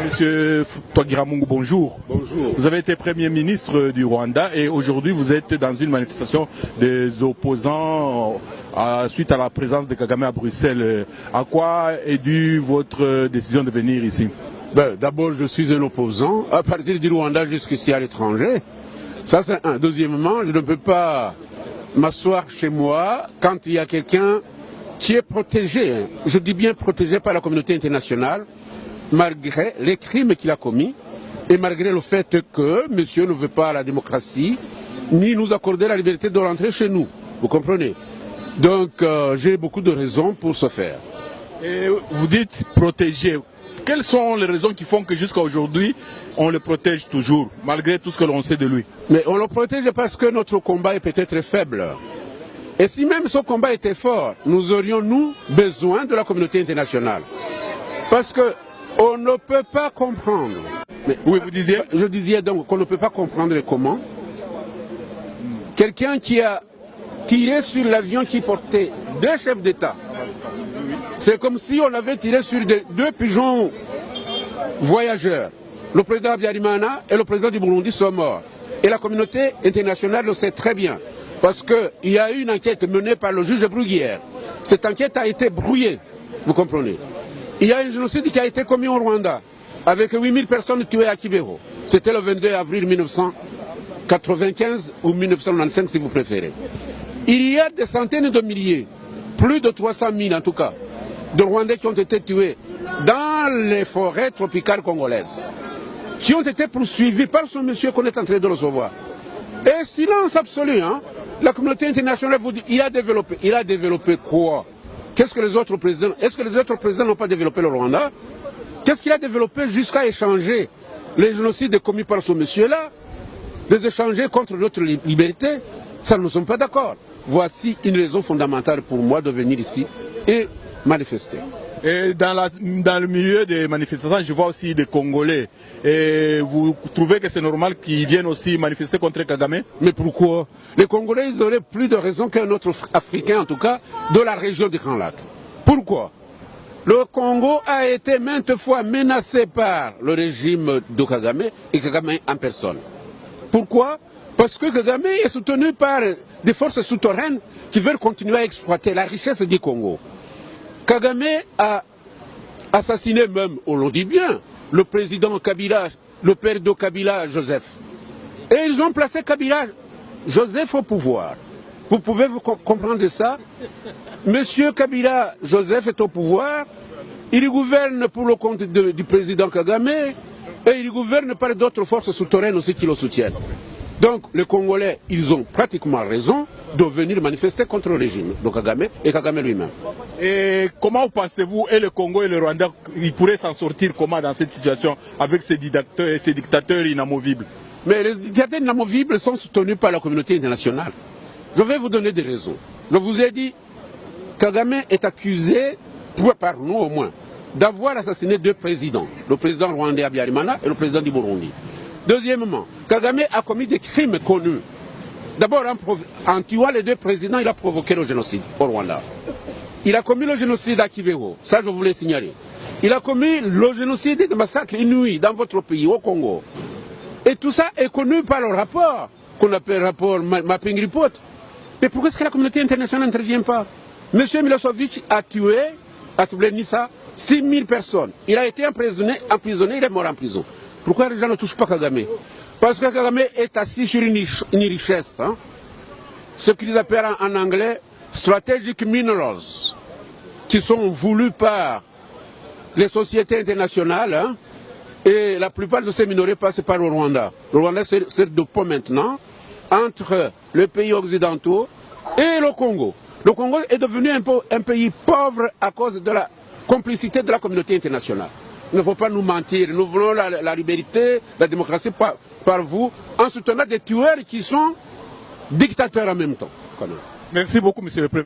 Monsieur Twagiramungu, bonjour. Bonjour. Vous avez été Premier ministre du Rwanda et aujourd'hui vous êtes dans une manifestation des opposants suite à la présence de Kagame à Bruxelles. À quoi est due votre décision de venir ici? D'abord, je suis un opposant à partir du Rwanda jusqu'ici à l'étranger. Ça, c'est un. Deuxièmement, je ne peux pas m'asseoir chez moi quand il y a quelqu'un qui est protégé, je dis bien protégé par la communauté internationale, malgré les crimes qu'il a commis et malgré le fait que monsieur ne veut pas la démocratie ni nous accorder la liberté de rentrer chez nous. Vous comprenez? Donc j'ai beaucoup de raisons pour ce faire. Et vous dites protéger. Quelles sont les raisons qui font que jusqu'à aujourd'hui on le protège toujours malgré tout ce que l'on sait de lui? Mais on le protège parce que notre combat est peut-être faible. Et si même ce combat était fort, nous aurions, nous, besoin de la communauté internationale. Parce que on ne peut pas comprendre. Mais, oui, vous disiez? Je disais donc qu'on ne peut pas comprendre comment quelqu'un qui a tiré sur l'avion qui portait deux chefs d'État, c'est comme si on avait tiré sur deux pigeons voyageurs. Le président Habyarimana et le président du Burundi sont morts. Et la communauté internationale le sait très bien. Parce qu'il y a eu une enquête menée par le juge Bruguière. Cette enquête a été brouillée, vous comprenez. Il y a un génocide qui a été commis au Rwanda, avec 8000 personnes tuées à Kibeho. C'était le 22 avril 1995 ou 1995 si vous préférez. Il y a des centaines de milliers, plus de 300 000 en tout cas, de Rwandais qui ont été tués dans les forêts tropicales congolaises, qui ont été poursuivis par ce monsieur qu'on est en train de recevoir. Et silence absolu, hein. La communauté internationale vous dit, il a développé quoi? Qu'est-ce que les autres présidents, est-ce que les autres présidents n'ont pas développé le Rwanda? Qu'est-ce qu'il a développé jusqu'à échanger les génocides commis par ce monsieur-là, les échanger contre notre liberté? Ça, nous ne sommes pas d'accord. Voici une raison fondamentale pour moi de venir ici et manifester. Et dans le milieu des manifestations, je vois aussi des Congolais. Et vous trouvez que c'est normal qu'ils viennent aussi manifester contre Kagame? Mais pourquoi? Les Congolais, ils auraient plus de raison qu'un autre Africain, en tout cas, de la région du Grand Lac. Pourquoi? Le Congo a été maintes fois menacé par le régime de Kagame et Kagame en personne. Pourquoi? Parce que Kagame est soutenu par des forces souterraines qui veulent continuer à exploiter la richesse du Congo. Kagame a assassiné même, on le dit bien, le président Kabila, le père de Kabila, Joseph. Et ils ont placé Kabila, Joseph au pouvoir. Vous pouvez vous comprendre ça? Monsieur Kabila, Joseph est au pouvoir, il gouverne pour le compte du président Kagame et il gouverne par d'autres forces souterraines aussi qui le soutiennent. Donc les Congolais, ils ont pratiquement raison de venir manifester contre le régime de Kagame et Kagame lui-même. Et comment pensez-vous, et le Congo et le Rwanda, ils pourraient s'en sortir comment dans cette situation avec ces dictateurs inamovibles? Mais les dictateurs inamovibles sont soutenus par la communauté internationale. Je vais vous donner des raisons. Je vous ai dit, Kagame est accusé, par nous au moins, d'avoir assassiné deux présidents, le président rwandais Habyarimana et le président du Burundi. Deuxièmement, Kagame a commis des crimes connus. D'abord, en tuant les deux présidents, il a provoqué le génocide au Rwanda. Il a commis le génocide à Kibeho, ça je voulais signaler. Il a commis le génocide et le massacre inouï dans votre pays, au Congo. Et tout ça est connu par le rapport, qu'on appelle rapport Mapping Report. Mais pourquoi est-ce que la communauté internationale n'intervient pas? Monsieur Milosevic a tué, à Srebrenica, 6000 personnes. Il a été emprisonné, il est mort en prison. Pourquoi les gens ne touchent pas Kagame? Parce que Kagame est assis sur une richesse, hein? Ce qu'ils appellent en anglais strategic minerals, qui sont voulus par les sociétés internationales, hein? Et la plupart de ces minerais passent par le Rwanda. Le Rwanda sert de pont maintenant entre les pays occidentaux et le Congo. Le Congo est devenu un pays pauvre à cause de la complicité de la communauté internationale. Il ne faut pas nous mentir. Nous voulons la liberté, la démocratie par vous, en soutenant des tueurs qui sont dictateurs en même temps. Merci beaucoup, monsieur le Président.